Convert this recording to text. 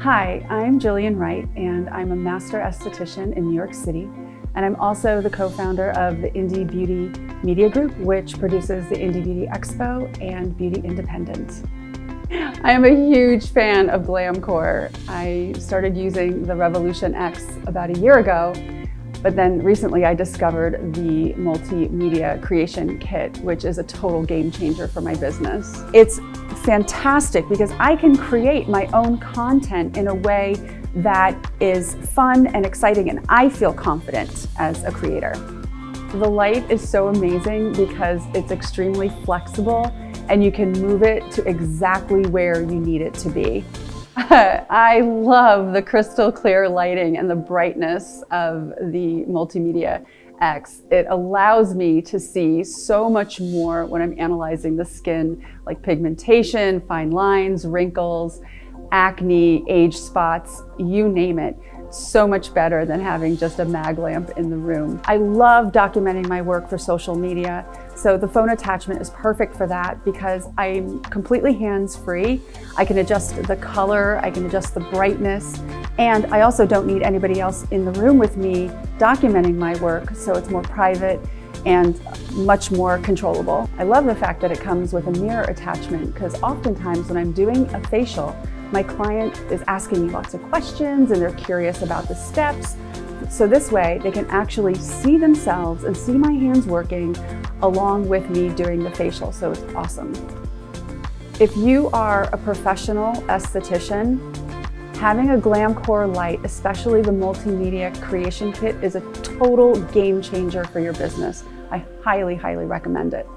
Hi, I'm Jillian Wright, and I'm a master esthetician in New York City, and I'm also the co-founder of the Indie Beauty Media Group, which produces the Indie Beauty Expo and Beauty Independent. I am a huge fan of GLAMCOR. I started using the Revolution X about a year ago, but then recently I discovered the Multimedia Creation Kit, which is a total game changer for my business. It's fantastic because I can create my own content in a way that is fun and exciting, and I feel confident as a creator. The light is so amazing because it's extremely flexible and you can move it to exactly where you need it to be. I love the crystal clear lighting and the brightness of the Multimedia X. It allows me to see so much more when I'm analyzing the skin, like pigmentation, fine lines, wrinkles, acne, age spots, you name it. So much better than having just a mag lamp in the room. I love documenting my work for social media, so the phone attachment is perfect for that because I'm completely hands-free. I can adjust the color, I can adjust the brightness, and I also don't need anybody else in the room with me documenting my work, so it's more private and much more controllable. I love the fact that it comes with a mirror attachment because oftentimes when I'm doing a facial, my client is asking me lots of questions and they're curious about the steps. So this way they can actually see themselves and see my hands working along with me doing the facial, so it's awesome. If you are a professional esthetician, having a GLAMCOR light, especially the Multimedia Creation Kit, is a total game changer for your business. I highly, highly recommend it.